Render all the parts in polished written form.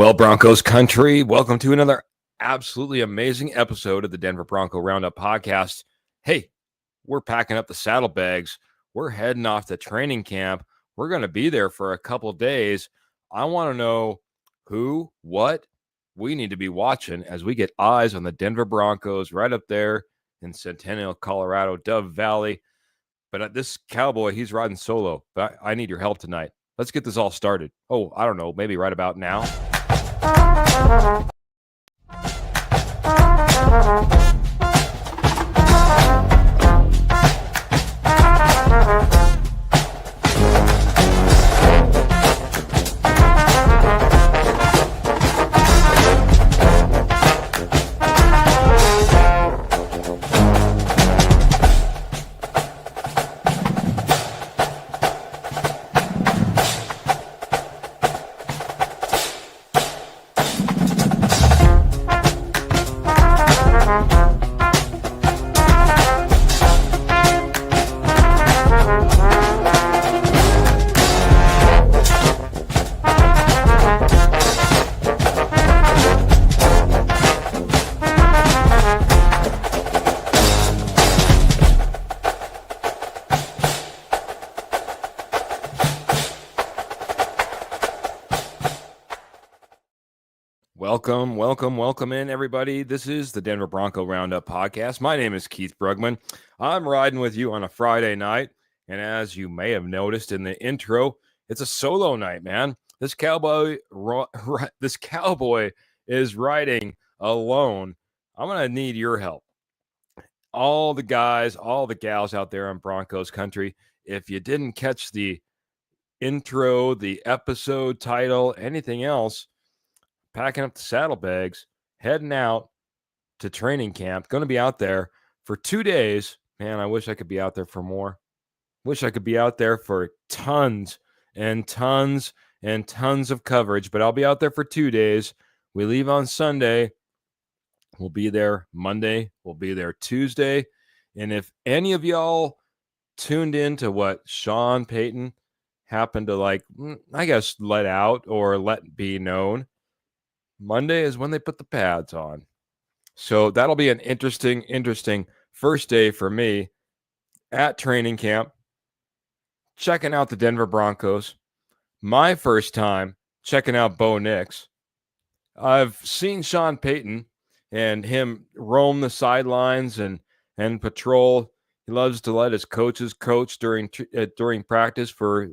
Well, Broncos country, welcome to another absolutely amazing episode of the Denver Bronco Roundup podcast. Hey, we're packing up the saddlebags. We're heading off to training camp. We're going to be there for a couple days. I want to know who, what we need to be watching as we get eyes on the Denver Broncos right up there in Centennial, Colorado, Dove Valley. But this cowboy, he's riding solo. But I need your help tonight. Let's get this all started. Oh, I don't know, maybe right about now. Welcome in, everybody. This is the Denver Bronco Roundup podcast. My name is Keith Brugman. I'm riding with you on a Friday night, and as you may have noticed in the intro, it's a solo night, man. This cowboy is riding alone. I'm going to need your help. All the guys, all the gals out there in Broncos country, if you didn't catch the intro, the episode title, anything else, packing up the saddlebags, heading out to training camp. Going to be out there for 2 days. Man, I wish I could be out there for more. Wish I could be out there for tons and tons and tons of coverage, but I'll be out there for 2 days. We leave on Sunday. We'll be there Monday. We'll be there Tuesday. And if any of y'all tuned in to what Sean Payton happened to let out or let be known, Monday is when they put the pads on. So that'll be an interesting first day for me at training camp, checking out the Denver Broncos. My first time checking out Bo Nix. I've seen Sean Payton and him roam the sidelines and patrol. He loves to let his coaches coach during practice for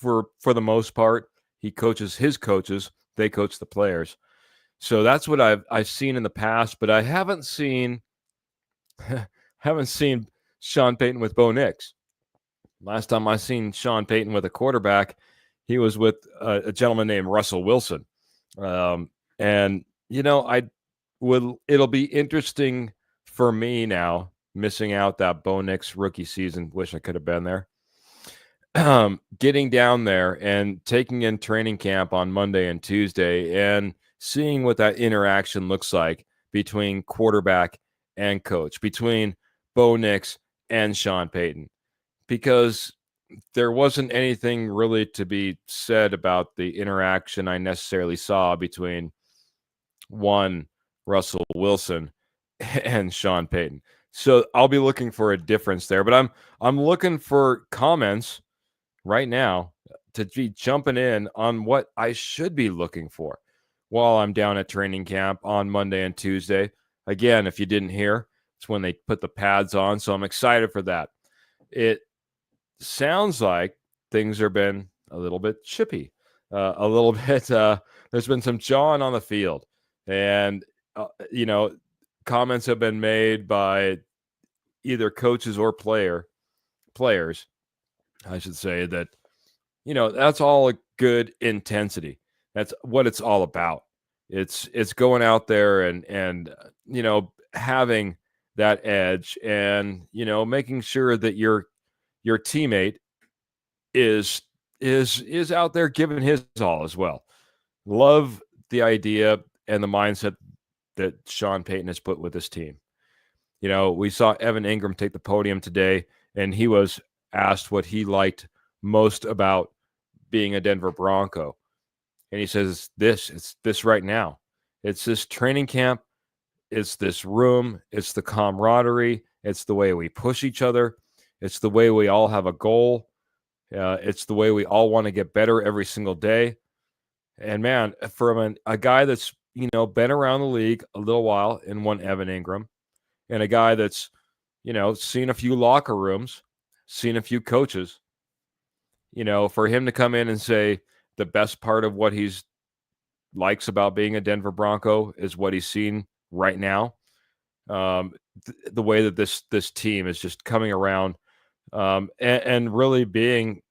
the most part. He coaches his coaches. They coach the players. So that's what I've seen in the past, but I haven't seen Sean Payton with Bo Nix. Last time I seen Sean Payton with a quarterback, he was with a gentleman named Russell Wilson. And it'll be interesting for me now, missing out that Bo Nix rookie season. Wish I could have been there. Getting down there and taking in training camp on Monday and Tuesday and seeing what that interaction looks like between quarterback and coach, between Bo Nix and Sean Payton, because there wasn't anything really to be said about the interaction I necessarily saw between Russell Wilson and Sean Payton. So I'll be looking for a difference there, but I'm looking for comments right now to be jumping in on what I should be looking for while I'm down at training camp on Monday and Tuesday. Again, if you didn't hear, it's when they put the pads on, so I'm excited for that. It sounds like things have been a little bit chippy, there's been some jawing on the field, and comments have been made by either coaches or players, I should say, that that's all a good intensity. That's what it's all about. It's going out there and having that edge and making sure that your teammate is out there giving his all as well. Love the idea and the mindset that Sean Payton has put with this team. We saw Evan Ingram take the podium today, and he was asked what he liked most about being a Denver Bronco. And he says, it's this right now. It's this training camp. It's this room. It's the camaraderie. It's the way we push each other. It's the way we all have a goal. It's the way we all want to get better every single day. And man, from a guy that's, been around the league a little while in one Evan Ingram, and a guy that's, seen a few locker rooms, seen a few coaches, for him to come in and say the best part of what he's likes about being a Denver Bronco is what he's seen right now. The way that this team is just coming around, and really being,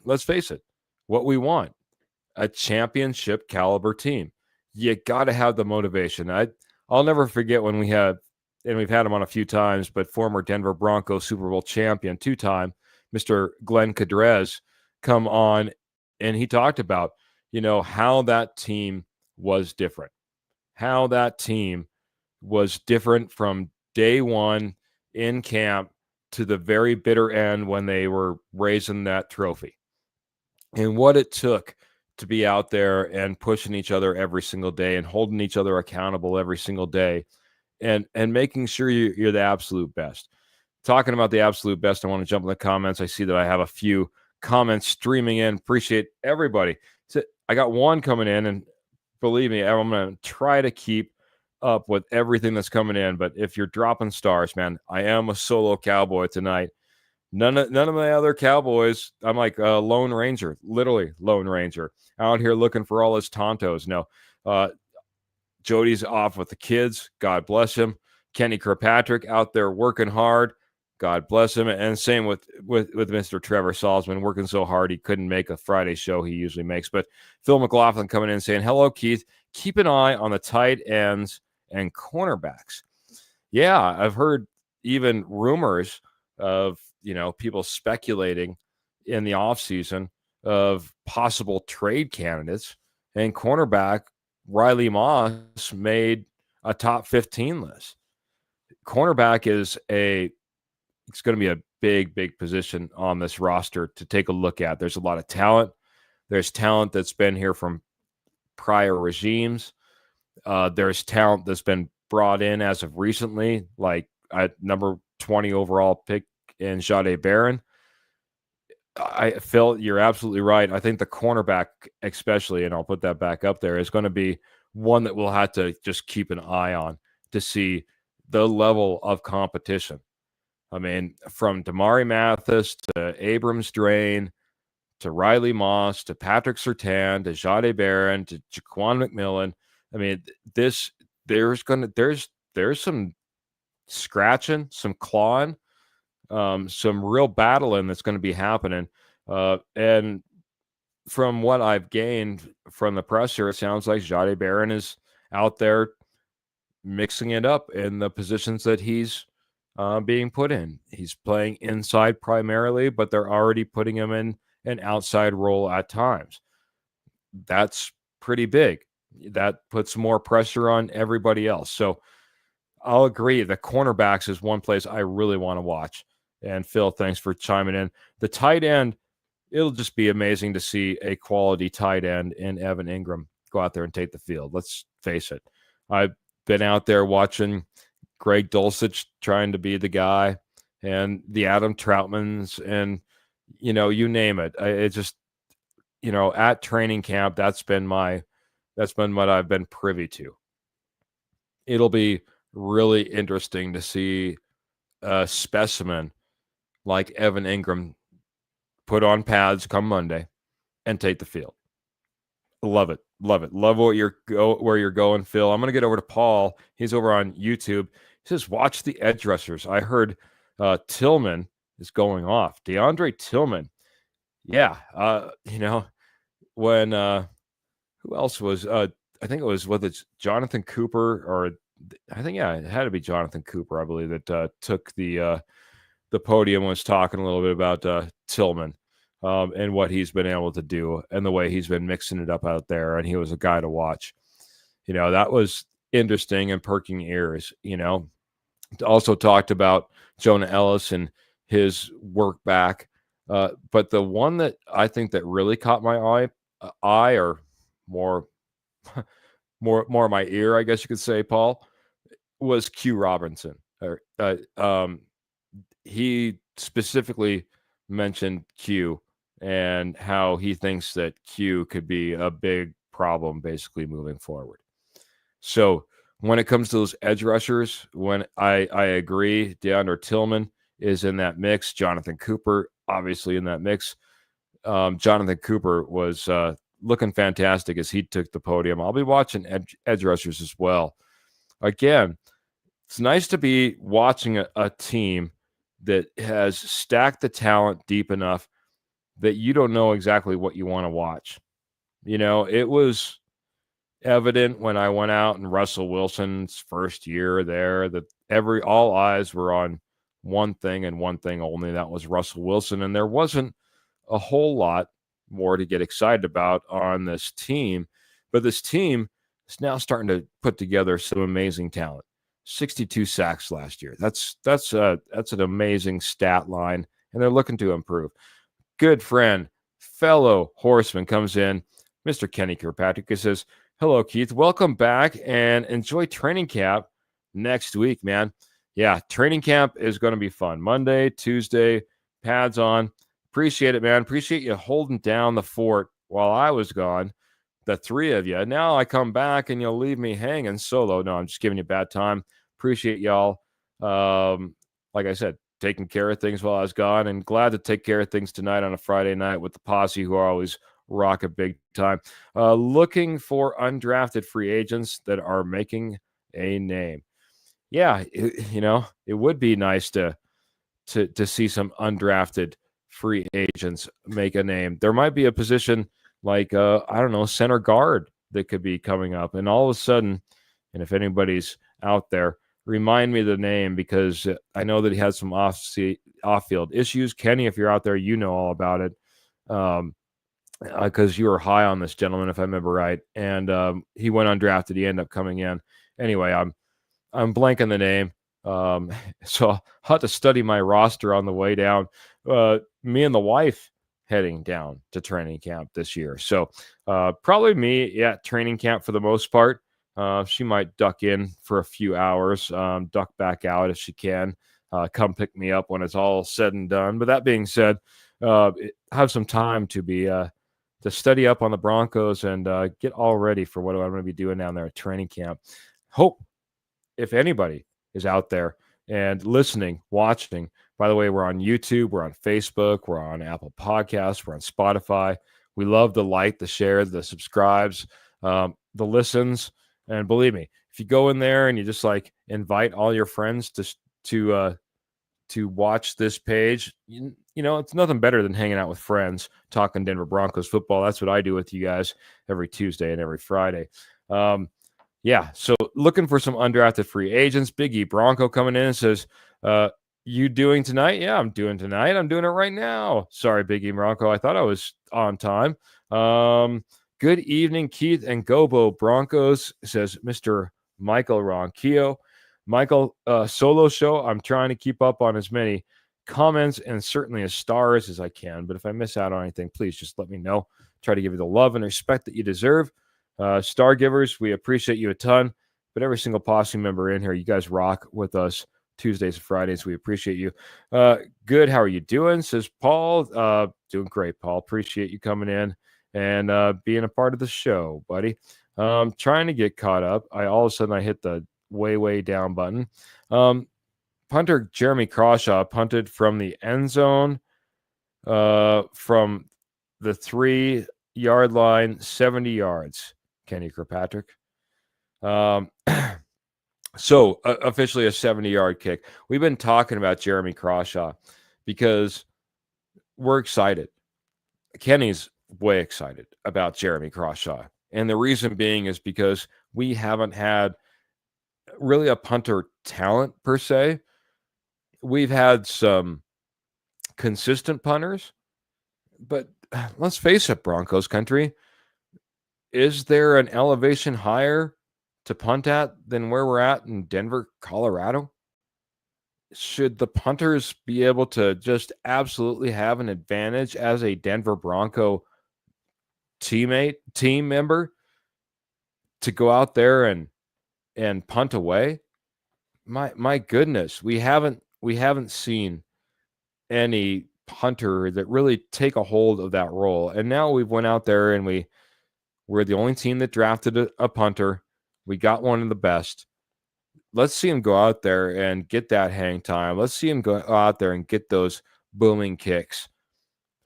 let's face it, what we want, a championship caliber team. You got to have the motivation. I'll never forget when we had, and we've had him on a few times, but former Denver Broncos Super Bowl champion, 2-time, Mr. Glenn Kadrez, come on, and he talked about, how that team was different, how that team was different from day one in camp to the very bitter end when they were raising that trophy, and what it took to be out there and pushing each other every single day and holding each other accountable every single day, and making sure you're the absolute best. Talking about the absolute best, I want to jump in the comments. I see that I have a few comments streaming in. Appreciate everybody. So I got one coming in, and believe me, I'm going to try to keep up with everything that's coming in. But if you're dropping stars, man, I am a solo cowboy tonight. None of my other cowboys. I'm like a Lone Ranger, literally Lone Ranger, out here looking for all his tontos. No, Jody's off with the kids. God bless him. Kenny Kirkpatrick out there working hard. God bless him. And same with Mr. Trevor Salzman, working so hard he couldn't make a Friday show he usually makes. But Phil McLaughlin coming in saying, hello, Keith. Keep an eye on the tight ends and cornerbacks. Yeah, I've heard even rumors of, people speculating in the offseason of possible trade candidates, and cornerback Riley Moss made a top 15 list. Cornerback is it's going to be a big position on this roster to take a look at. There's a lot of talent. There's talent that's been here from prior regimes. There's talent that's been brought in as of recently, like at number 20 overall pick in Jahdae Barron. Phil, you're absolutely right. I think the cornerback especially, and I'll put that back up there, is going to be one that we'll have to just keep an eye on to see the level of competition. I mean, from Damari Mathis to Abrams Drain to Riley Moss to Patrick Surtain to Jahdae Barron to Jaquan McMillan. I mean, there's some scratching, some clawing, some real battling that's going to be happening. And from what I've gained from the presser, it sounds like Jahdae Barron is out there mixing it up in the positions that he's being put in. He's playing inside primarily, but they're already putting him in an outside role at times. That's pretty big. That puts more pressure on everybody else. So I'll agree. The cornerbacks is one place I really want to watch. And Phil, thanks for chiming in. The tight end, it'll just be amazing to see a quality tight end in Evan Ingram go out there and take the field. Let's face it. I've been out there watching Greg Dulcich trying to be the guy, and the Adam Troutmans, and, you name it. It just, at training camp, that's been what I've been privy to. It'll be really interesting to see a specimen like Evan Ingram put on pads come Monday and take the field. Love it. Love where you're going, Phil. I'm going to get over to Paul. He's over on YouTube. He says, watch the edge rushers. I heard Tillman is going off. DeAndre Tillman. Yeah. When who else was I think it was, whether it's Jonathan Cooper, or I think, yeah, it had to be Jonathan Cooper, I believe, that took the podium and was talking a little bit about Tillman and what he's been able to do and the way he's been mixing it up out there. And he was a guy to watch. That was interesting and perking ears. Also talked about Jonah Ellis and his work back. But the one that I think that really caught my eye, or more more my ear, I guess you could say, Paul, was Q Robinson. He specifically mentioned Q and how he thinks that Q could be a big problem basically moving forward. So when it comes to those edge rushers, when I agree, DeAndre Tillman is in that mix. Jonathan Cooper, obviously in that mix. Jonathan Cooper was looking fantastic as he took the podium. I'll be watching edge rushers as well. Again, it's nice to be watching a team that has stacked the talent deep enough that you don't know exactly what you want to watch. You know, it was evident when I went out in Russell Wilson's first year there that all eyes were on one thing and one thing only. That was Russell Wilson. And there wasn't a whole lot more to get excited about on this team. But this team is now starting to put together some amazing talent. 62 sacks last year. That's an amazing stat line, and they're looking to improve. Good friend, fellow horseman comes in, Mr. Kenny Kirkpatrick. He says, "Hello, Keith. Welcome back and enjoy training camp next week, man." Yeah, training camp is going to be fun. Monday, Tuesday, pads on. Appreciate it, man. Appreciate you holding down the fort while I was gone. The three of you. Now I come back and you'll leave me hanging solo. No, I'm just giving you a bad time. Appreciate y'all. Like I said, taking care of things while I was gone, and glad to take care of things tonight on a Friday night with the posse who are always rock a big time. Looking for undrafted free agents that are making a name. Yeah, it would be nice to see some undrafted free agents make a name. There might be a position like I don't know, center guard that could be coming up, and all of a sudden, and if anybody's out there, remind me of the name, because I know that he has some off-field issues. Kenny, if you're out there, you know all about it, because you were high on this gentleman, if I remember right, and he went undrafted. He ended up coming in. Anyway, I'm blanking the name. So I'll have to study my roster on the way down. Me and the wife heading down to training camp this year. So probably me at training camp for the most part. She might duck in for a few hours, duck back out if she can, come pick me up when it's all said and done. But that being said, have some time to be to study up on the Broncos and get all ready for what I'm going to be doing down there at training camp. Hope if anybody is out there and listening, watching. By the way, we're on YouTube, we're on Facebook, we're on Apple Podcasts, we're on Spotify. We love the like, the share, the subscribes, the listens. And believe me, if you go in there and you just like invite all your friends to watch this page, you know, it's nothing better than hanging out with friends, talking Denver Broncos football. That's what I do with you guys every Tuesday and every Friday. Yeah, so looking for some undrafted free agents. Big E Bronco coming in and says, you doing tonight? Yeah, I'm doing tonight. I'm doing it right now. Sorry, Big E Bronco. I thought I was on time. Good evening, Keith and Gobo Broncos, says Mr. Michael Ronquillo. Michael, solo show. I'm trying to keep up on as many comments and certainly as stars as I can. But if I miss out on anything, please just let me know. Try to give you the love and respect that you deserve. Star givers, we appreciate you a ton. But every single posse member in here, you guys rock with us Tuesdays and Fridays. We appreciate you. Good. How are you doing? Says Paul. Doing great, Paul. Appreciate you coming in and being a part of the show, buddy. Trying to get caught up. All of a sudden I hit the way down button. Punter Jeremy Crawshaw punted from the end zone from the 3-yard line, 70 yards. Kenny Kirkpatrick. So officially a 70-yard kick. We've been talking about Jeremy Crawshaw because we're excited. Kenny's way excited about Jeremy Crawshaw. And the reason being is because we haven't had really a punter talent per se. We've had some consistent punters, but let's face it, Broncos country, is there an elevation higher to punt at than where we're at in Denver, Colorado? Should the punters be able to just absolutely have an advantage as a Denver Bronco team member to go out there and punt away. My goodness, we haven't seen any punter that really take a hold of that role. And now we went out there and we're the only team that drafted a punter. We got one of the best. Let's see him go out there and get that hang time. Let's see him go out there and get those booming kicks.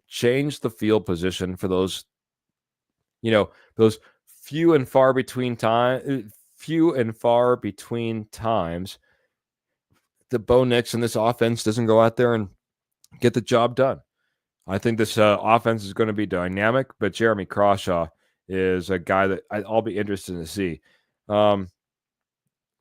Change the field position for those, those few and far between times that Bo Nix and this offense doesn't go out there and get the job done. I think this offense is going to be dynamic, but Jeremy Crawshaw is a guy that I'll be interested to see.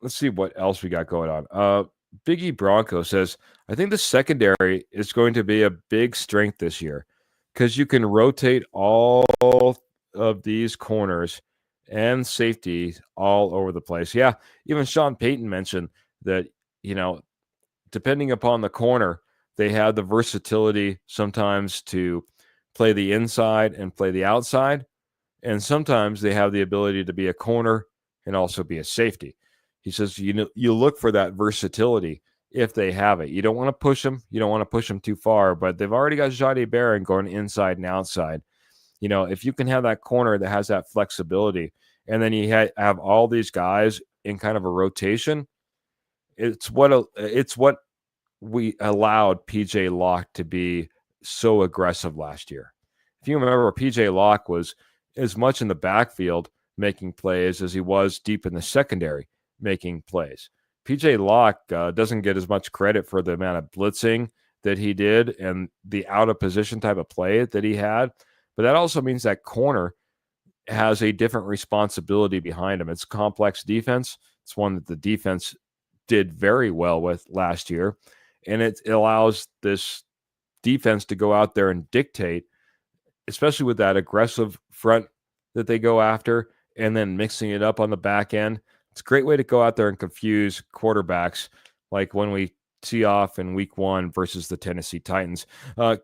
Let's see what else we got going on. Biggie Bronco says, I think the secondary is going to be a big strength this year because you can rotate all of these corners and safeties all over the place. Yeah, even Sean Payton mentioned that, depending upon the corner, they have the versatility sometimes to play the inside and play the outside. And sometimes they have the ability to be a corner and also be a safety. He says, you look for that versatility if they have it. You don't want to push them. You don't want to push them too far, but they've already got Jahdae Barron going inside and outside. If you can have that corner that has that flexibility, and then you have all these guys in kind of a rotation, it's what we allowed PJ Locke to be so aggressive last year. If you remember, PJ Locke was as much in the backfield making plays as he was deep in the secondary making plays. PJ Locke doesn't get as much credit for the amount of blitzing that he did and the out of position type of play that he had. But that also means that corner has a different responsibility behind him. It's complex defense. It's one that the defense did very well with last year. And it allows this defense to go out there and dictate, especially with that aggressive front that they go after and then mixing it up on the back end. It's a great way to go out there and confuse quarterbacks like when we see off in week 1 versus the Tennessee Titans.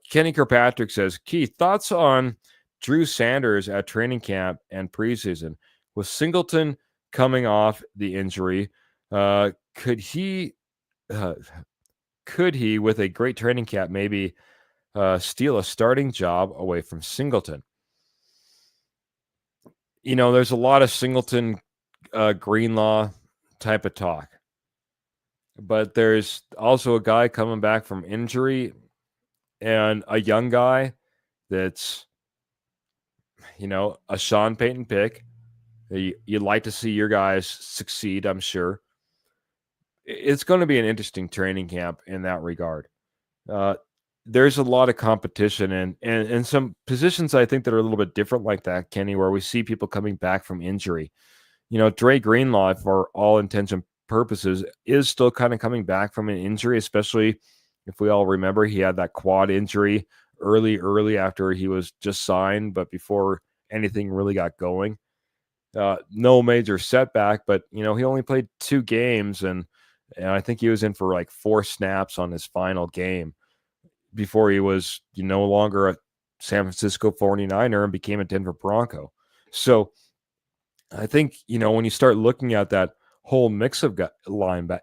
Kenny Kirkpatrick says, Keith, thoughts on Drew Sanders at training camp and preseason? With Singleton coming off the injury, could he, with a great training camp, maybe steal a starting job away from Singleton? There's a lot of Singleton Greenlaw type of talk, but there's also a guy coming back from injury and a young guy that's, a Sean Payton pick. You'd like to see your guys succeed, I'm sure. It's going to be an interesting training camp in that regard. There's a lot of competition and some positions I think that are a little bit different like that, Kenny, where we see people coming back from injury. Dre Greenlaw, for all intents and purposes, is still kind of coming back from an injury, especially if we all remember he had that quad injury early after he was just signed, but before anything really got going. No major setback, but, he only played 2 games, and I think he was in for like 4 snaps on his final game before he was no longer a San Francisco 49er and became a Denver Bronco. So I think, when you start looking at that whole mix of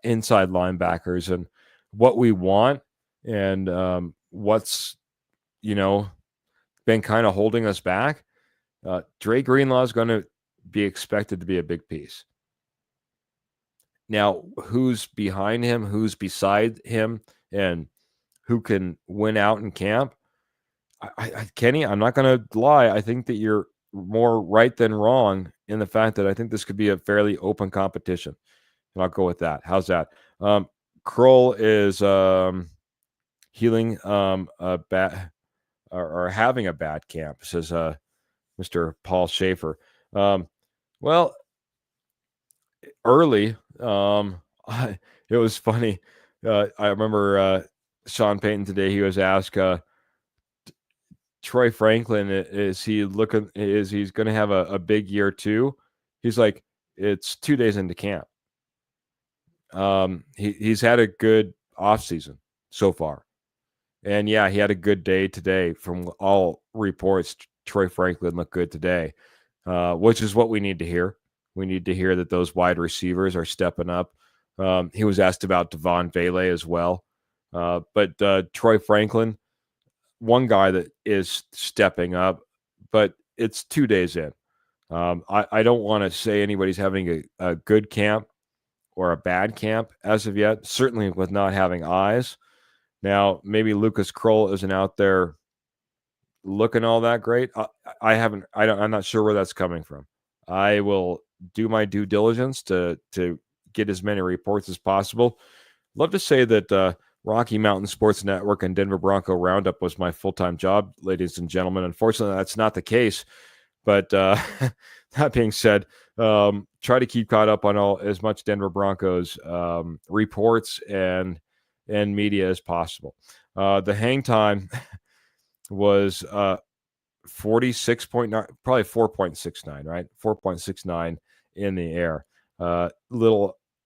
inside linebackers and what we want and what's, been kind of holding us back, Dre Greenlaw is going to be expected to be a big piece. Now, who's behind him, who's beside him, and who can win out in camp? Kenny, I'm not going to lie. I think that you're more right than wrong in the fact that I think this could be a fairly open competition. And I'll go with that. How's that? Kroll is healing a bad or having a bad camp, says Mr. Paul Schaefer. Well, early, it was funny. I remember Sean Payton today, he was asked, Troy Franklin, is he's going to have a big year too? He's like, it's 2 days into camp. He's had a good offseason so far. And yeah, he had a good day today. From all reports, Troy Franklin looked good today, which is what we need to hear. We need to hear that those wide receivers are stepping up. He was asked about Devon Vele as well. But Troy Franklin, one guy that is stepping up, but it's 2 days in. I don't want to say anybody's having a good camp or a bad camp as of yet, certainly with not having eyes. Now, maybe Lucas Kroll isn't out there looking all that great. I'm not sure where that's coming from. I will do my due diligence to get as many reports as possible. Love to say that Rocky Mountain Sports Network and Denver Bronco Roundup was my full-time job, ladies and gentlemen. Unfortunately, that's not the case. But that being said, try to keep caught up on as much Denver Broncos reports and media as possible. The hang time was 46.9, probably 4.69, right? 4.69 in the air.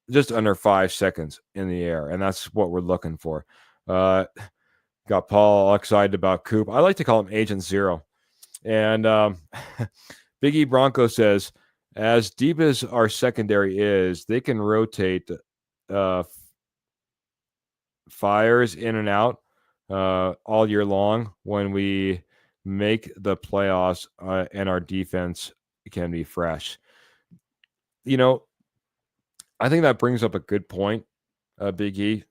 Just under 5 seconds in the air, and that's what we're looking for. Got Paul all excited about Coop. I like to call him Agent Zero. And Big E Bronco says, as deep as our secondary is, they can rotate fires in and out all year long when we make the playoffs and our defense can be fresh. I think that brings up a good point, Big E.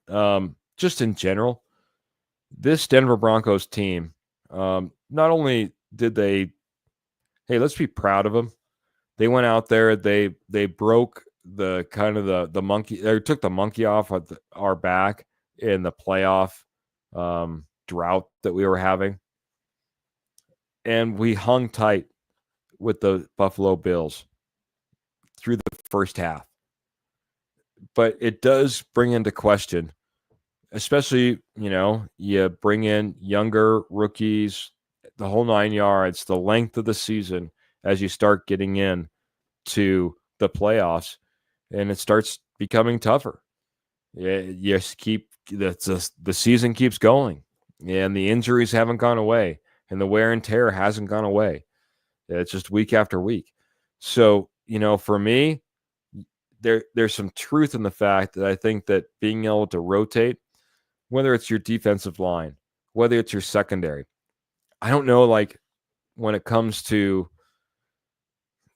Just in general, this Denver Broncos team, not only did they, hey, let's be proud of them. They went out there, they broke the kind of the monkey, they took the monkey off of our back in the playoff drought that we were having. And we hung tight with the Buffalo Bills through the first half. But it does bring into question, especially, you bring in younger rookies, the whole 9 yards, the length of the season as you start getting in to the playoffs, and it starts becoming tougher. You keep the season keeps going, and the injuries haven't gone away, and the wear and tear hasn't gone away. It's just week after week. So, for me, there's some truth in the fact that I think that being able to rotate, whether it's your defensive line, whether it's your secondary, I don't know, like when it comes to,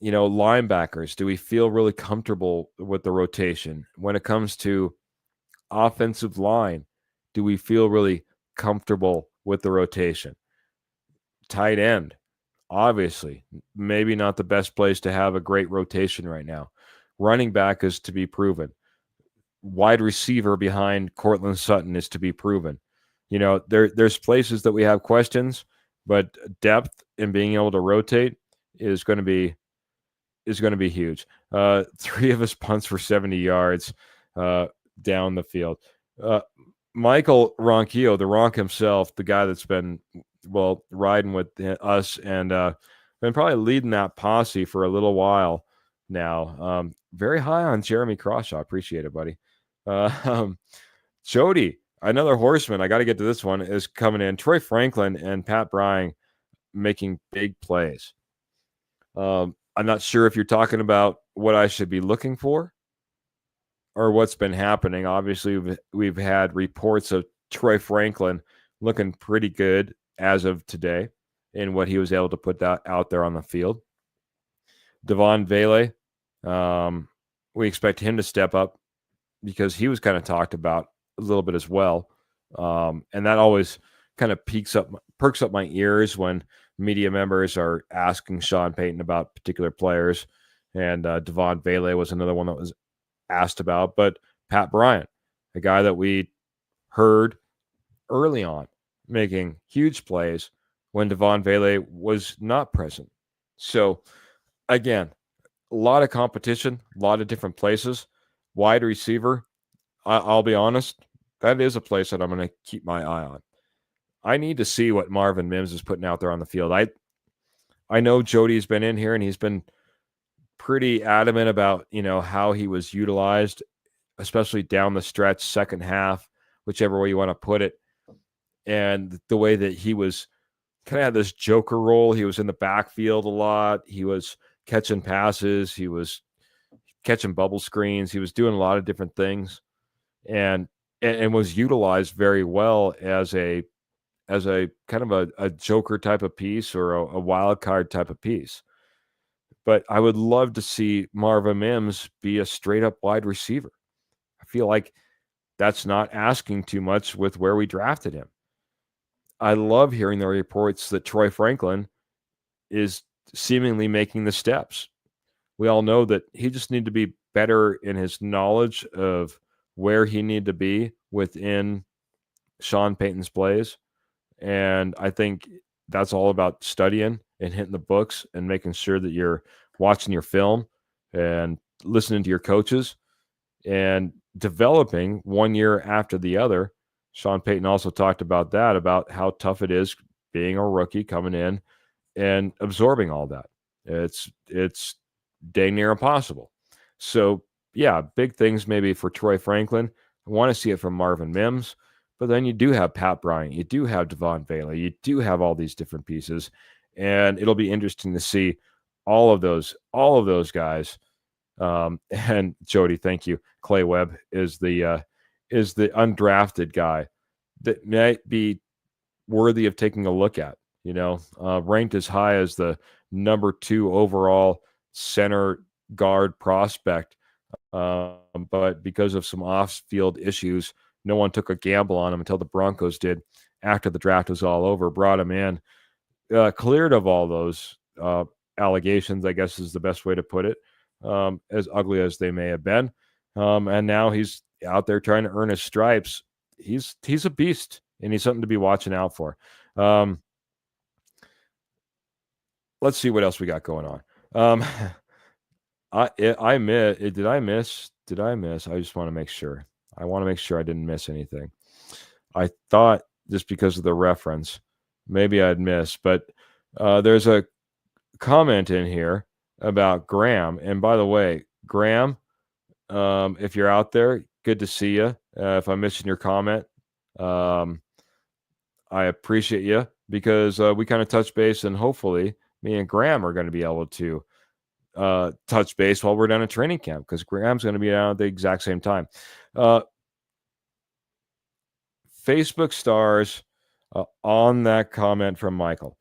linebackers, do we feel really comfortable with the rotation? When it comes to offensive line, do we feel really comfortable with the rotation? Tight end, obviously, maybe not the best place to have a great rotation right now. Running back is to be proven. Wide receiver behind Cortland Sutton is to be proven. There's places that we have questions, but depth and being able to rotate is going to be huge. 3 of his punts for 70 yards down the field. Michael Ronquillo, the Ronk himself, the guy that's been riding with us and been probably leading that posse for a little while now. Very high on Jeremy Crawshaw. Appreciate it, buddy. Jody, another horseman, I got to get to this one, is coming in. Troy Franklin and Pat Bryant making big plays. I'm not sure if you're talking about what I should be looking for or what's been happening. Obviously, we've had reports of Troy Franklin looking pretty good as of today in what he was able to put out there on the field. Devon Vele, we expect him to step up because he was kind of talked about a little bit as well. And that always kind of perks up my ears when media members are asking Sean Payton about particular players. And Devon Vele was another one that was asked about. But Pat Bryant, a guy that we heard early on making huge plays when Devon Vele was not present. So, again, a lot of competition, a lot of different places. Wide receiver, I'll be honest, that is a place that I'm going to keep my eye on. I need to see what Marvin Mims is putting out there on the field. I know Jody's been in here and he's been pretty adamant about, how he was utilized, especially down the stretch, second half, whichever way you want to put it. And the way that he was kind of had this joker role. He was in the backfield a lot. He was catching passes. He was catching bubble screens. He was doing a lot of different things, and was utilized very well as a kind of a joker type of piece, or a wild card type of piece. But I would love to see Marvin Mims be a straight up wide receiver. I feel like that's not asking too much with where we drafted him. I love hearing the reports that Troy Franklin is seemingly making the steps. We all know that he just needed to be better in his knowledge of where he needed to be within Sean Payton's plays. And I think that's all about studying and hitting the books and making sure that you're watching your film and listening to your coaches and developing one year after the other. Sean Payton also talked about that, about how tough it is being a rookie coming in and absorbing all that. It's dang near impossible. So yeah, big things maybe for Troy Franklin. I want to see it from Marvin Mims, but then you do have Pat Bryant, you do have Devon Bailey, you do have all these different pieces, and it'll be interesting to see all of those guys. And Jody, thank you. Clay Webb is the undrafted guy that might be worthy of taking a look at. Ranked as high as the number 2 overall center guard prospect, but because of some off-field issues, no one took a gamble on him until the Broncos did after the draft was all over. Brought him in, cleared of all those allegations, I guess is the best way to put it, as ugly as they may have been. And now he's out there trying to earn his stripes. He's a beast, and he's something to be watching out for. Let's see what else we got going on. I miss. Did I miss? I just want to make sure. I want to make sure I didn't miss anything. I thought just because of the reference, maybe I'd miss, but there's a comment in here about Graham. And by the way, Graham, if you're out there, good to see you. If I'm missing your comment, I appreciate you, because we kind of touch base, and hopefully me and Graham are going to be able to touch base while we're down at training camp, because Graham's going to be down at the exact same time. Facebook stars on that comment from Michael.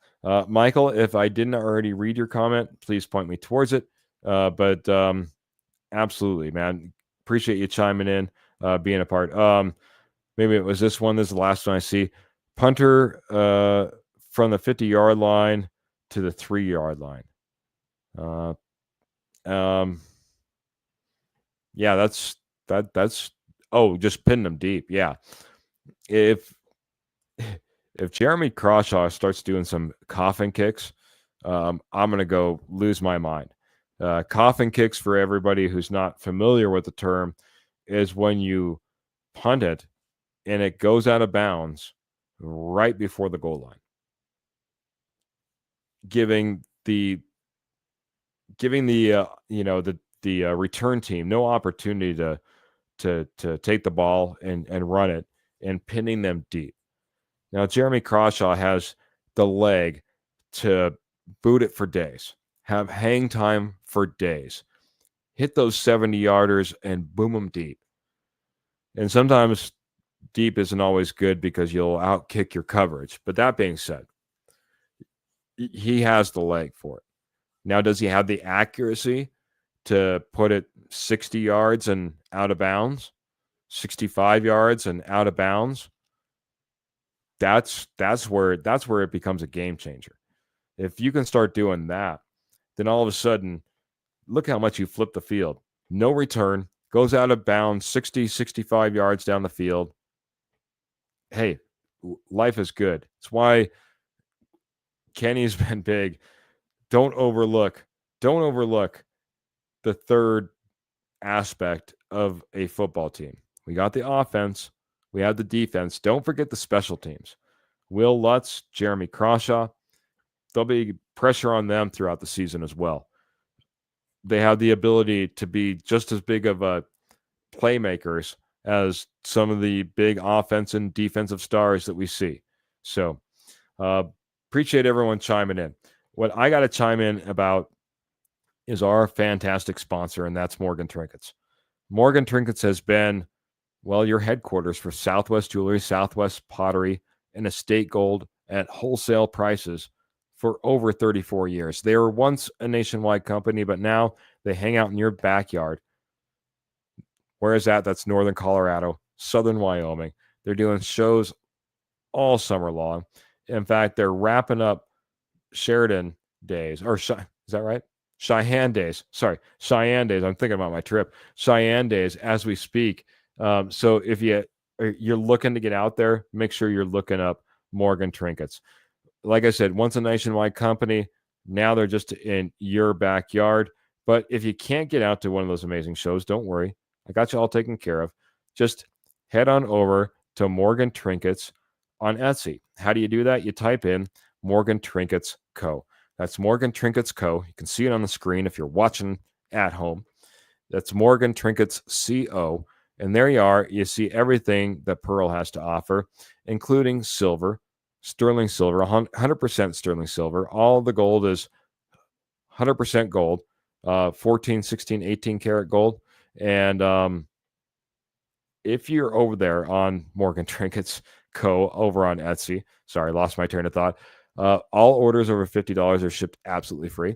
Michael, if I didn't already read your comment, please point me towards it. But absolutely, man. Appreciate you chiming in, being a part. Maybe it was this one. This is the last one I see. Punter from the 50-yard line to the 3-yard line. Yeah, that's just pinning them deep. Yeah. If Jeremy Crawshaw starts doing some coffin kicks, I'm going to go lose my mind. Coffin kicks, for everybody who's not familiar with the term, is when you punt it and it goes out of bounds right before the goal line, giving the return team no opportunity to take the ball and run it, and pinning them deep. Now, Jeremy Crawshaw has the leg to boot it for days, have hang time for days, hit those 70-yarders and boom them deep. And sometimes deep isn't always good because you'll outkick your coverage. But that being said, he has the leg for it. Now, does he have the accuracy to put it 60 yards and out of bounds, 65 yards and out of bounds? That's where it becomes a game changer. If you can start doing that, then all of a sudden, look how much you flip the field. No return, goes out of bounds 60, 65 yards down the field. Hey, life is good. It's why Kenny's been big. Don't overlook the third aspect of a football team. We got the offense. We have the defense. Don't forget the special teams. Will Lutz, Jeremy Crawshaw, there'll be pressure on them throughout the season as well. They have the ability to be just as big of a playmakers as some of the big offense and defensive stars that we see. So appreciate everyone chiming in. What I got to chime in about is our fantastic sponsor, and that's Morgan Trinkets. Morgan Trinkets has been, well, your headquarters for Southwest Jewelry, Southwest Pottery, and Estate Gold at wholesale prices for over 34 years. They were once a nationwide company, but now they hang out in your backyard. Where is that? That's Northern Colorado, Southern Wyoming. They're doing shows all summer long. In fact, they're wrapping up Sheridan days, or is that right? Cheyenne days. Sorry, Cheyenne days. I'm thinking about my trip. Cheyenne days as we speak. So if you're looking to get out there, make sure you're looking up Morgan Trinkets. Like I said, once a nationwide company, now they're just in your backyard. But if you can't get out to one of those amazing shows, don't worry. I got you all taken care of. Just head on over to Morgan Trinkets on Etsy. How do you do that? You type in Morgan Trinkets Co. That's Morgan Trinkets Co. You can see it on the screen if you're watching at home. That's Morgan Trinkets Co. And there you are. You see everything that Pearl has to offer, including silver, sterling silver, 100% sterling silver. All the gold is 100% gold, 14, 16, 18 karat gold. And if you're over there on Morgan Trinkets Co. over on Etsy, sorry, lost my train of thought. All orders over $50 are shipped absolutely free,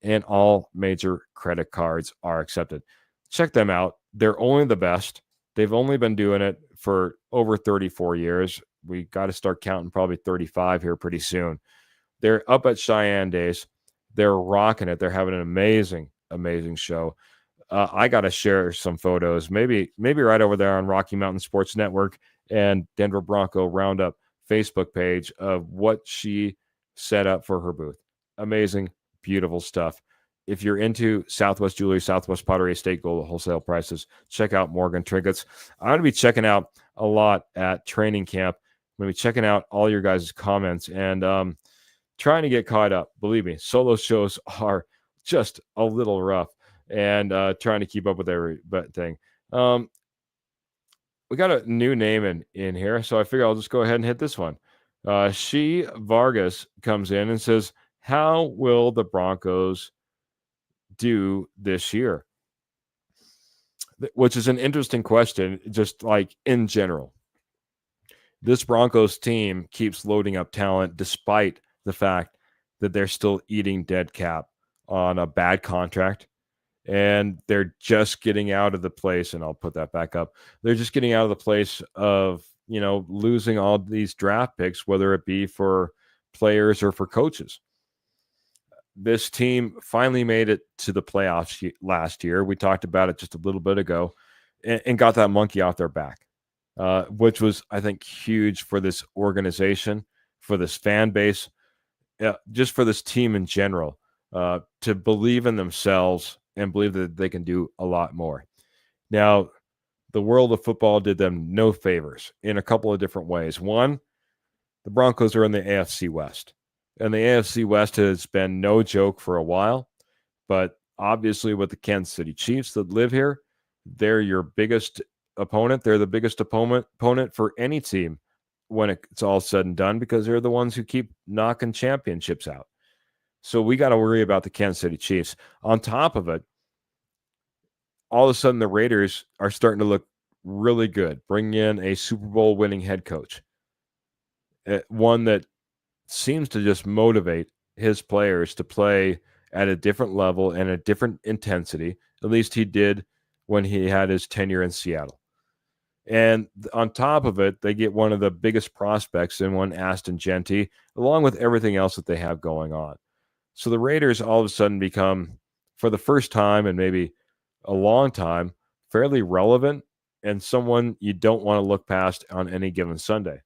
and all major credit cards are accepted. Check them out. They're only the best. They've only been doing it for over 34 years. We got to start counting probably 35 here pretty soon. They're up at Cheyenne Days. They're rocking it. They're having an amazing, amazing show. I got to share some photos, maybe right over there on Rocky Mountain Sports Network and Denver Bronco Roundup Facebook page of what she set up for her booth. Amazing, beautiful stuff. If you're into Southwest Jewelry, Southwest Pottery, Estate Gold wholesale prices, check out Morgan Trinkets. I'm going to be checking out a lot at training camp. I'm going to be checking out all your guys' comments and trying to get caught up. Believe me, solo shows are just a little rough, and trying to keep up with everything. We got a new name in here, so I figure I'll just go ahead and hit this one. She Vargas comes in and says, how will the Broncos do this year? Which is an interesting question, just like in general. This Broncos team keeps loading up talent despite the fact that they're still eating dead cap on a bad contract. And they're just getting out of the place, and I'll put that back up. They're just getting out of the place of, losing all these draft picks, whether it be for players or for coaches. This team finally made it to the playoffs last year. We talked about it just a little bit ago and got that monkey off their back, which was, I think, huge for this organization, for this fan base, just for this team in general, to believe in themselves and believe that they can do a lot more. Now, the world of football did them no favors in a couple of different ways. One, the Broncos are in the AFC West, and the AFC West has been no joke for a while, but obviously with the Kansas City Chiefs that live here, they're your biggest opponent. They're the biggest opponent for any team when it's all said and done, because they're the ones who keep knocking championships out. So we got to worry about the Kansas City Chiefs. On top of it, all of a sudden the Raiders are starting to look really good, bringing in a Super Bowl winning head coach, one that seems to just motivate his players to play at a different level and a different intensity. At least he did when he had his tenure in Seattle. And on top of it, they get one of the biggest prospects in one, Aston Genty, along with everything else that they have going on. So the Raiders all of a sudden become, for the first time in maybe a long time, fairly relevant and someone you don't want to look past on any given Sunday.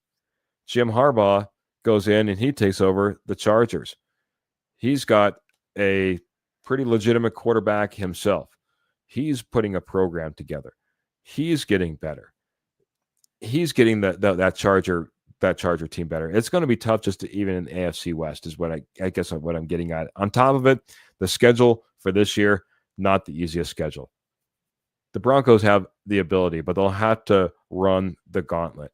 Jim Harbaugh goes in and he takes over the Chargers. He's got a pretty legitimate quarterback himself. He's putting a program together. He's getting better. He's getting that Charger team better. It's going to be tough just to even in the AFC West is what I guess what I'm getting at. On top of it, the schedule for this year, not the easiest schedule. The Broncos have the ability, but they'll have to run the gauntlet.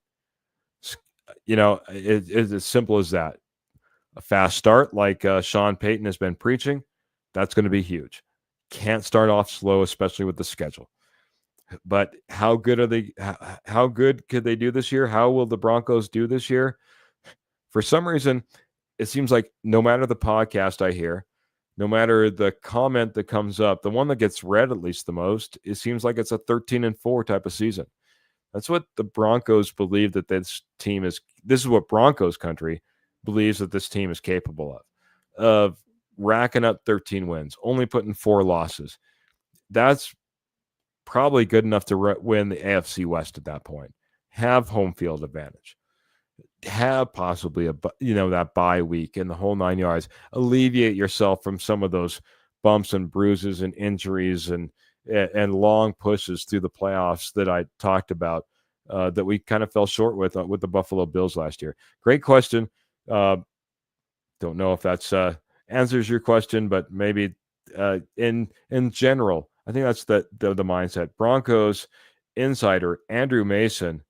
It's as simple as that. A fast start like Sean Payton has been preaching, that's going to be huge. can't start off slow, especially with the schedule. But how good are they? How good could they do this year? How will the Broncos do this year? For some reason, it seems like no matter the podcast I hear, no matter the comment that comes up, the one that gets read at least the most, it seems like it's a 13-4 type of season. That's what the Broncos believe that this team is. This is what Broncos country believes that this team is capable of racking up 13 wins, only putting 4 losses. That's probably good enough to win the AFC West at that point. Have home field advantage. Have possibly that bye week and the whole 9 yards. Alleviate yourself from some of those bumps and bruises and injuries and long pushes through the playoffs that I talked about that we kind of fell short with the Buffalo Bills last year. Great question. Don't know if that's answers your question, but maybe in general, I think that's the mindset. Broncos insider Andrew Mason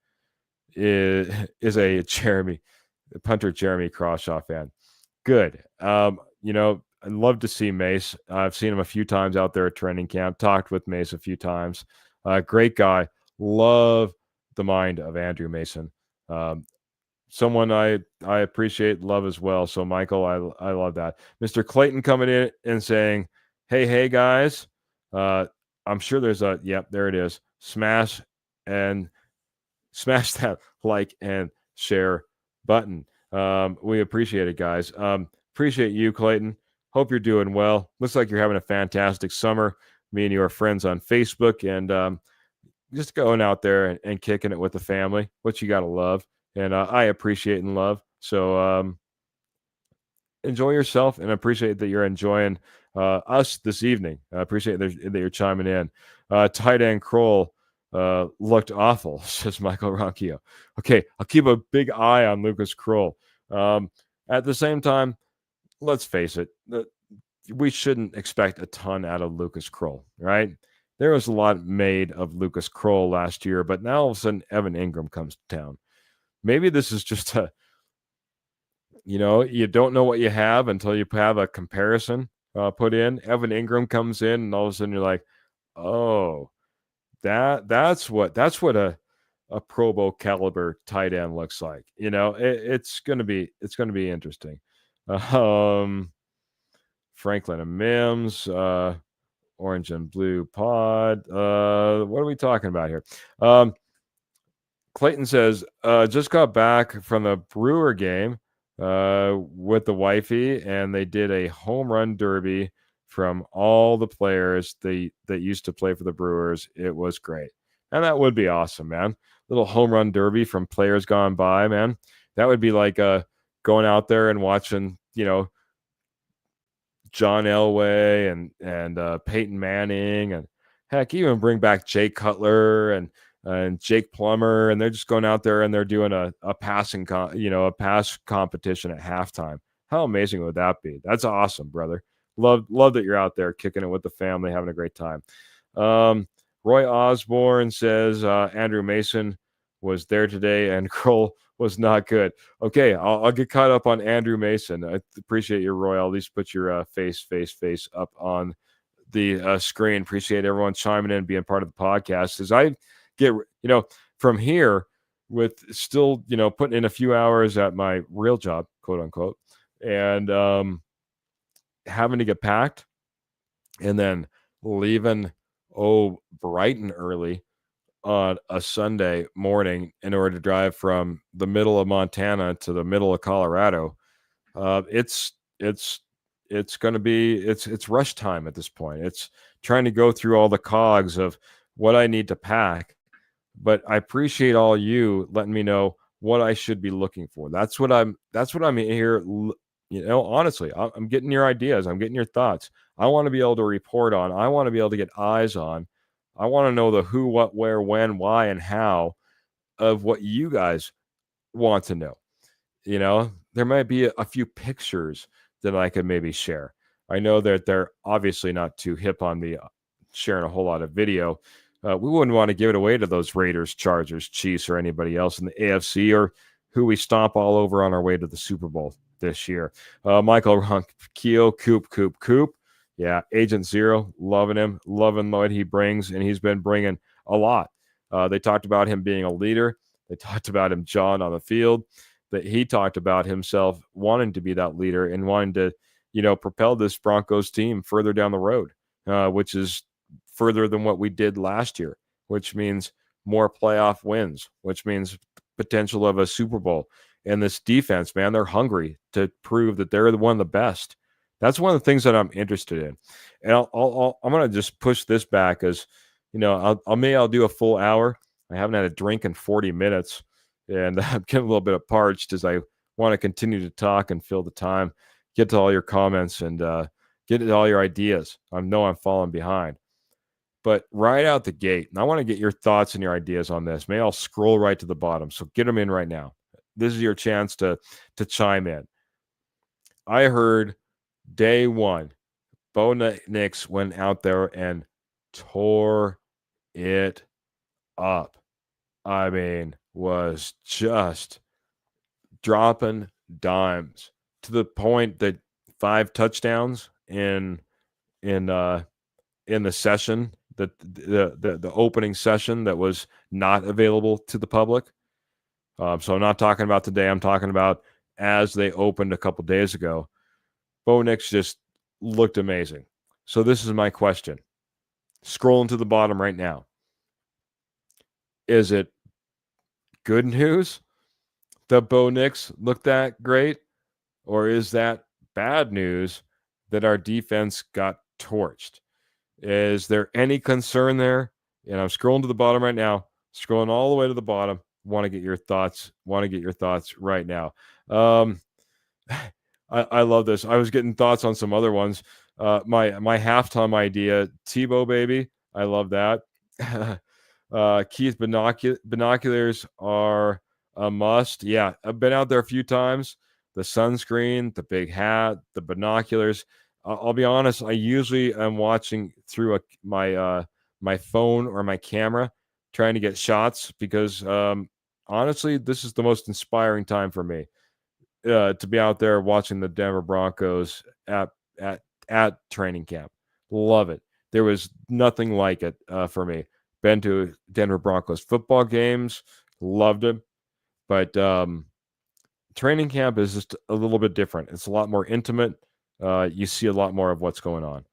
is a punter Jeremy Crawshaw fan. Good. I'd love to see Mace. I've seen him a few times out there at training camp, talked with Mace a few times. Great guy. Love the mind of Andrew Mason. Someone I appreciate, love as well. So, Michael, I love that. Mr. Clayton coming in and saying, hey, guys. I'm sure there's there it is. Smash that like and share button. We appreciate it, guys. Appreciate you, Clayton. Hope you're doing well. Looks like you're having a fantastic summer. Me and you are friends on Facebook, and just going out there and kicking it with the family, what you got to love. And I appreciate and love. So enjoy yourself, and appreciate that you're enjoying us this evening. I appreciate that you're chiming in. Tight end Kroll looked awful, says Michael Ronquillo. Okay, I'll keep a big eye on Lucas Kroll. At the same time, let's face it, we shouldn't expect a ton out of Lucas Kroll, right? There was a lot made of Lucas Kroll last year, but now all of a sudden Evan Ingram comes to town. Maybe this is just you don't know what you have until you have a comparison put in. Evan Ingram comes in, and all of a sudden you're like, oh, that's what a Pro Bowl caliber tight end looks like. It's gonna be interesting. Franklin and Mims, Orange and Blue Pod. What are we talking about here? Clayton says, just got back from the Brewer game with the wifey, and they did a home run derby from all the players that used to play for the Brewers. It was great. And that would be awesome, man. Little home run derby from players gone by, man. That would be like going out there and watching, John Elway and Peyton Manning, and heck, even bring back Jay Cutler and Jake Plummer, and they're just going out there and they're doing a pass competition at halftime. How amazing would that be? That's awesome, brother. Love that you're out there kicking it with the family, having a great time. Roy Osborne says Andrew Mason was there today and Kroll was not good. Okay, I'll get caught up on Andrew Mason. I appreciate you, Roy. I'll at least put your face up on the screen. Appreciate everyone chiming in and being part of the podcast. As I get, from here with still, putting in a few hours at my real job, quote unquote, and having to get packed and then leaving, bright and early on a Sunday morning in order to drive from the middle of Montana to the middle of Colorado. It's going to be, it's rush time at this point. It's trying to go through all the cogs of what I need to pack, but I appreciate all you letting me know what I should be looking for. That's what I'm here. Honestly, I'm getting your ideas. I'm getting your thoughts. I want to be able to report on. I want to be able to get eyes on. I want to know the who, what, where, when, why, and how of what you guys want to know. There might be a few pictures that I could maybe share. I know that they're obviously not too hip on me sharing a whole lot of video. We wouldn't want to give it away to those Raiders, Chargers, Chiefs, or anybody else in the AFC, or who we stomp all over on our way to the Super Bowl this year. Michael Ronquillo, Coop. Yeah, Agent Zero, loving him, loving what he brings, and he's been bringing a lot. They talked about him being a leader. They talked about him jawing on the field. That he talked about himself wanting to be that leader and wanting to, propel this Broncos team further down the road, which is further than what we did last year, which means more playoff wins, which means potential of a Super Bowl. And this defense, man, they're hungry to prove that they're one of the best. That's one of the things that I'm interested in. And I'm going to just push this back as, I'll do a full hour. I haven't had a drink in 40 minutes, and I'm getting a little bit of parched as I want to continue to talk and fill the time, get to all your comments, and get to all your ideas. I know I'm falling behind. But right out the gate, and I want to get your thoughts and your ideas on this. Maybe I'll scroll right to the bottom. So get them in right now. This is your chance to chime in. I heard day one, Bo Nix went out there and tore it up. I mean, was just dropping dimes to the point that 5 touchdowns in the session, the opening session that was not available to the public. So I'm not talking about today. I'm talking about as they opened a couple days ago. Bo Nix just looked amazing. So this is my question. Scrolling to the bottom right now. Is it good news that Bo Nix looked that great? Or is that bad news that our defense got torched? Is there any concern there? And I'm scrolling to the bottom right now, scrolling all the way to the bottom. Want to get your thoughts right now. I love this. I was getting thoughts on some other ones. My halftime idea, Tebow baby. I love that. Keith binoculars are a must. Yeah, I've been out there a few times. The sunscreen, the big hat, the binoculars. I'll be honest. I usually am watching through my phone or my camera, trying to get shots because honestly, this is the most inspiring time for me to be out there watching the Denver Broncos at training camp. Love it. There was nothing like it for me. Been to Denver Broncos football games, loved it, but training camp is just a little bit different. It's a lot more intimate. You see a lot more of what's going on.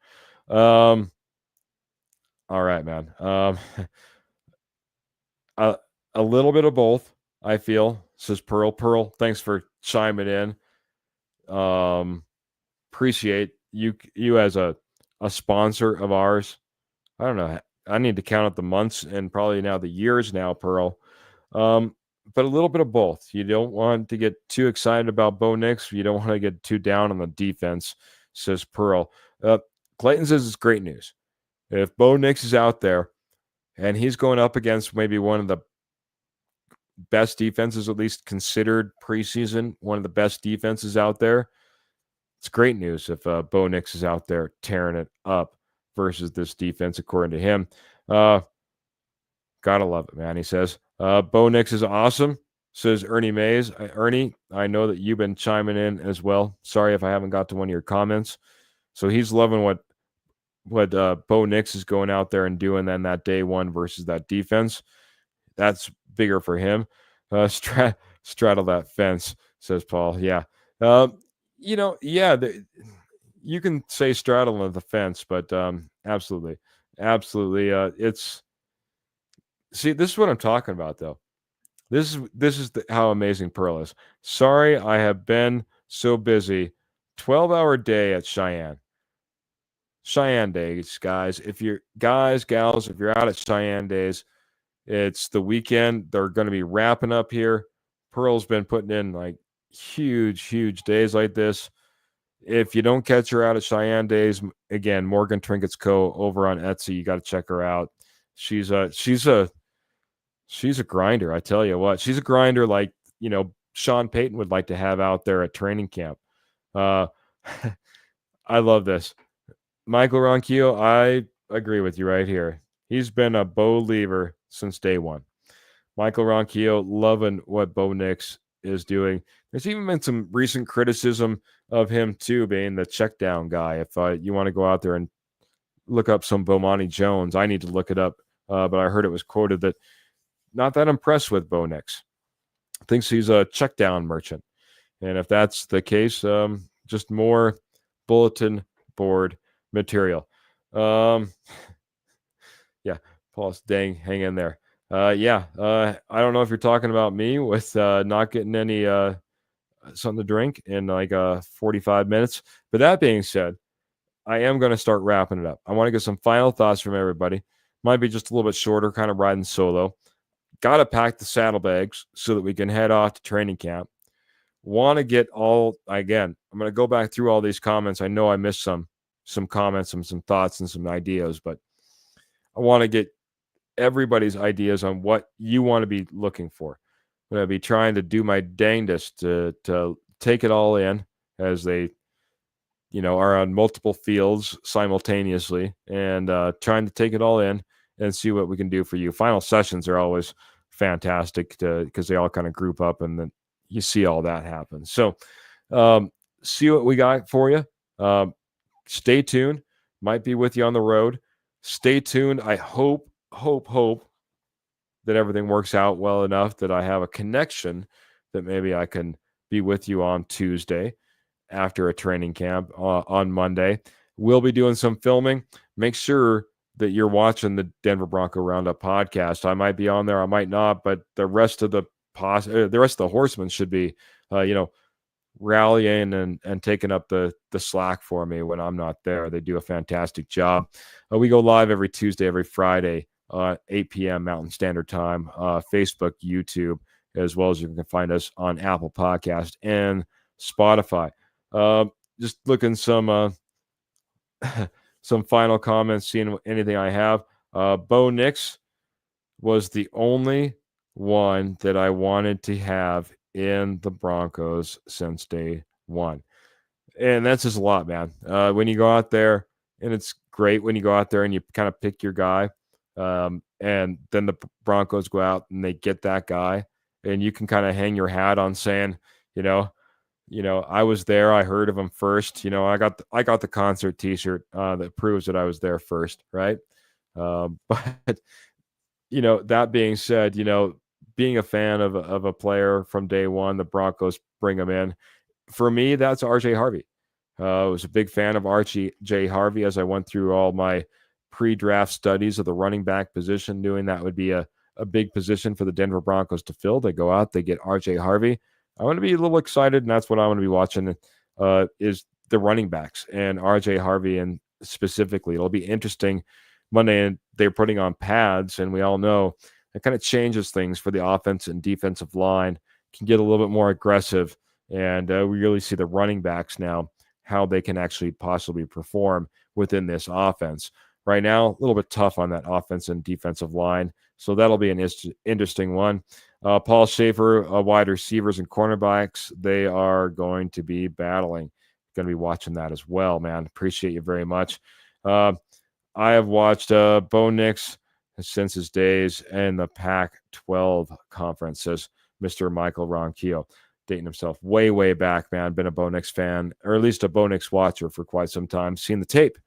All right, man. A little bit of both, I feel, says Pearl. Pearl, thanks for chiming in. Appreciate you as a sponsor of ours. I don't know. I need to count up the months and probably now the years now, Pearl. But a little bit of both. You don't want to get too excited about Bo Nix. You don't want to get too down on the defense, says Pearl. Clayton says it's great news. If Bo Nix is out there and he's going up against maybe one of the best defenses, at least considered preseason, one of the best defenses out there, it's great news if Bo Nix is out there tearing it up versus this defense, according to him. Gotta love it, man. He says, Bo Nix is awesome, says Ernie Mays. Ernie, I know that you've been chiming in as well. Sorry if I haven't got to one of your comments. So he's loving what Bo Nix is going out there and doing then that day one versus that defense. That's bigger for him. Straddle that fence, says Paul. Yeah. You can say straddle the fence, but absolutely. This is what I'm talking about, though. This is how amazing Pearl is. Sorry, I have been so busy. 12-hour day at Cheyenne days, guys. If you're gals, if you're out at Cheyenne days, it's the weekend. They're going to be wrapping up here. Pearl's been putting in like huge days like this. If you don't catch her out at Cheyenne days, again, Morgan Trinkets Co. over on Etsy. You got to check her out. She's a grinder. I tell you what, she's a grinder like Sean Payton would like to have out there at training camp. I love this. Michael Ronquillo, I agree with you right here. He's been a Bo lever since day one. Michael Ronquillo loving what Bo Nix is doing. There's even been some recent criticism of him too, being the check down guy. If you want to go out there and look up some Bomani Jones, I need to look it up. But I heard it was quoted that not that impressed with Bo Nix. Thinks he's a check down merchant. And if that's the case, just more bulletin board material. Yeah, Paul's dang, hang in there. I don't know if you're talking about me with not getting any something to drink in like 45 minutes. But that being said, I am going to start wrapping it up. I want to get some final thoughts from everybody. Might be just a little bit shorter, kind of riding solo. Got to pack the saddlebags so that we can head off to training camp. Want to get all, again, I'm going to go back through all these comments. I know I missed some comments and some thoughts and some ideas, but I want to get everybody's ideas on what you want to be looking for. I'm going to be trying to do my dangest to take it all in as they, are on multiple fields simultaneously, and trying to take it all in and see what we can do for you. Final sessions are always fantastic because they all kind of group up and then you see all that happen. So see what we got for you. Stay tuned. Might be with you on the road. Stay tuned. I hope that everything works out well enough that I have a connection that maybe I can be with you on Tuesday after a training camp on Monday. We'll be doing some filming. Make sure that you're watching the Denver Bronco Roundup podcast. I might be on there, I might not, but the rest of the horsemen should be, rallying and taking up the slack for me when I'm not there. They do a fantastic job. We go live every Tuesday, every Friday, 8 p.m. Mountain Standard Time, Facebook, YouTube, as well as you can find us on Apple Podcast and Spotify. Just looking some final comments, seeing anything I have. Bo Nix was the only one that I wanted to have in the Broncos since day one. And that's just a lot, man. When you go out there, and it's great when you go out there and you kind of pick your guy, and then the Broncos go out and they get that guy, and you can kind of hang your hat on saying, I was there. I heard of him first. I got the concert T-shirt that proves that I was there first, right? But that being said, being a fan of a player from day one, the Broncos bring him in. For me, that's RJ Harvey. I was a big fan of RJ Harvey as I went through all my pre-draft studies of the running back position, knowing that would be a big position for the Denver Broncos to fill. They go out, they get RJ Harvey. I want to be a little excited, and that's what I want to be watching is the running backs and RJ Harvey, and specifically, it'll be interesting. Monday, and they're putting on pads, and we all know it kind of changes things for the offense and defensive line. Can get a little bit more aggressive, and we really see the running backs now, how they can actually possibly perform within this offense. Right now, a little bit tough on that offense and defensive line, so that'll be an interesting one. Paul Schaefer, wide receivers and cornerbacks, they are going to be battling. Going to be watching that as well, man. Appreciate you very much. I have watched Bo Nix since his days in the Pac-12 conference, says Mr. Michael Ronquillo, dating himself way, way back, man. Been a Bo Nix fan, or at least a Bo Nix watcher for quite some time. Seen the tape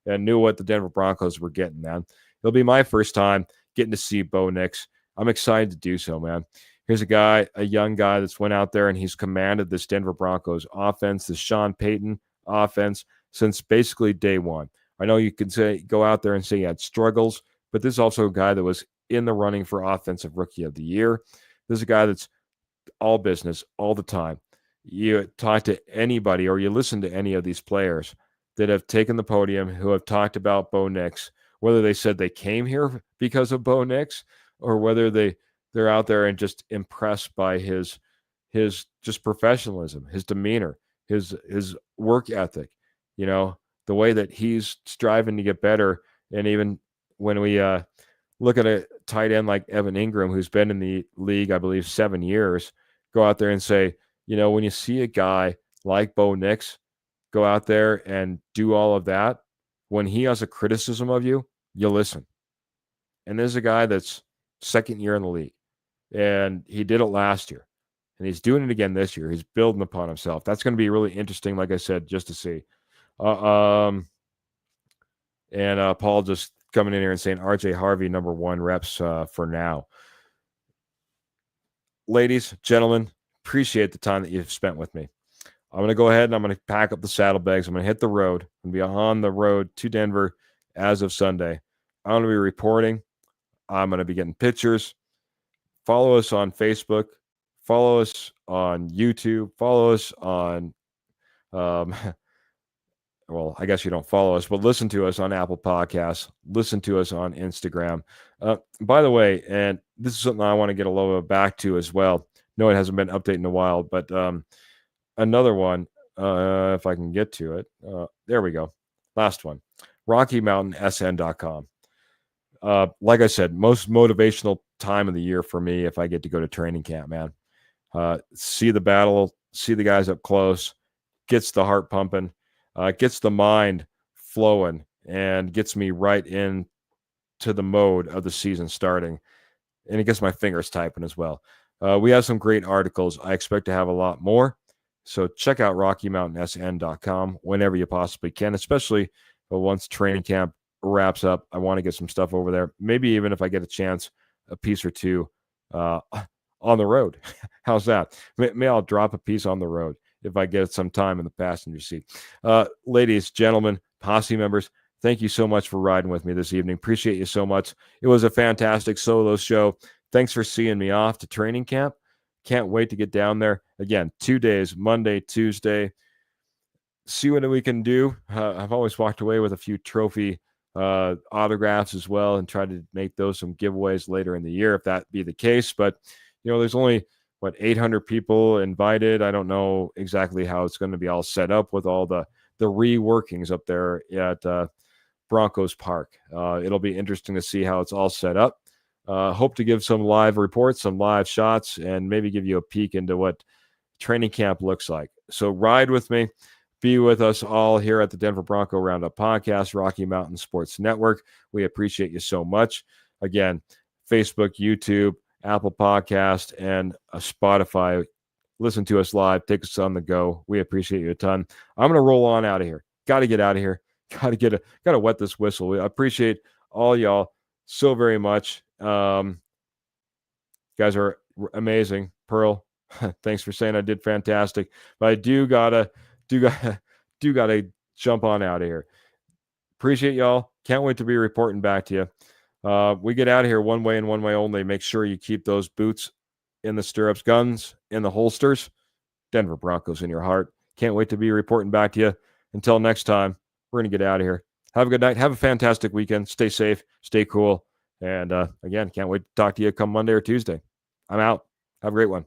and knew what the Denver Broncos were getting, man. It'll be my first time getting to see Bo Nix. I'm excited to do so, man. Here's a young guy that's went out there and he's commanded this Denver Broncos offense, this Sean Payton offense, since basically day one. I know you could go out there and say he had struggles, but this is also a guy that was in the running for Offensive Rookie of the Year. This is a guy that's all business all the time. You talk to anybody or you listen to any of these players that have taken the podium who have talked about Bo Nix, whether they said they came here because of Bo Nix or whether they're out there and just impressed by his just professionalism, his demeanor, his work ethic, the way that he's striving to get better. And even when we look at a tight end like Evan Ingram, who's been in the league, I believe, 7 years, go out there and say, when you see a guy like Bo Nix go out there and do all of that, when he has a criticism of you, you listen. And there's a guy that's second year in the league, and he did it last year. and he's doing it again this year. He's building upon himself. That's going to be really interesting, like I said, just to see. And Paul just coming in here and saying RJ Harvey, number 1 reps for now. Ladies, gentlemen, appreciate the time that you've spent with me. I'm going to go ahead and I'm going to pack up the saddlebags. I'm going to hit the road. I'm going to be on the road to Denver as of Sunday. I'm going to be reporting. I'm going to be getting pictures. Follow us on Facebook. Follow us on YouTube. Follow us on, well, I guess you don't follow us, but listen to us on Apple Podcasts. Listen to us on Instagram. By the way, and this is something I want to get a little bit back to as well. No, it hasn't been updated in a while, but another one, if I can get to it. There we go. Last one. RockyMountainSN.com. Like I said, most motivational time of the year for me if I get to go to training camp, man. See the battle, see the guys up close, gets the heart pumping, gets the mind flowing, and gets me right into the mode of the season starting. And it gets my fingers typing as well. We have some great articles. I expect to have a lot more. So check out RockyMountainSN.com whenever you possibly can, especially once training camp wraps up. I want to get some stuff over there. Maybe even if I get a chance, a piece or two on the road. How's that? Maybe I'll drop a piece on the road if I get some time in the passenger seat. Ladies, gentlemen, posse members, thank you so much for riding with me this evening. Appreciate you so much. It was a fantastic solo show. Thanks for seeing me off to training camp. Can't wait to get down there. Again, 2 days, Monday, Tuesday. See what we can do. I've always walked away with a few trophy autographs as well and try to make those some giveaways later in the year if that be the case. But, there's only, 800 people invited. I don't know exactly how it's going to be all set up with all the reworkings up there at Broncos Park. It'll be interesting to see how it's all set up. Hope to give some live reports, some live shots, and maybe give you a peek into what training camp looks like. So ride with me. Be with us all here at the Denver Bronco Roundup podcast, Rocky Mountain Sports Network. We appreciate you so much. Again, Facebook, YouTube, Apple Podcast, and Spotify. Listen to us live. Take us on the go. We appreciate you a ton. I'm going to roll on out of here. Got to get out of here. Got to wet this whistle. I appreciate all y'all so very much. Guys are amazing. Pearl, thanks for saying I did fantastic. But I do gotta jump on out of here. Appreciate y'all. Can't wait to be reporting back to you. We get out of here one way and one way only. Make sure you keep those boots in the stirrups, guns in the holsters. Denver Broncos in your heart. Can't wait to be reporting back to you. Until next time, we're going to get out of here. Have a good night. Have a fantastic weekend. Stay safe. Stay cool. And again, can't wait to talk to you come Monday or Tuesday. I'm out. Have a great one.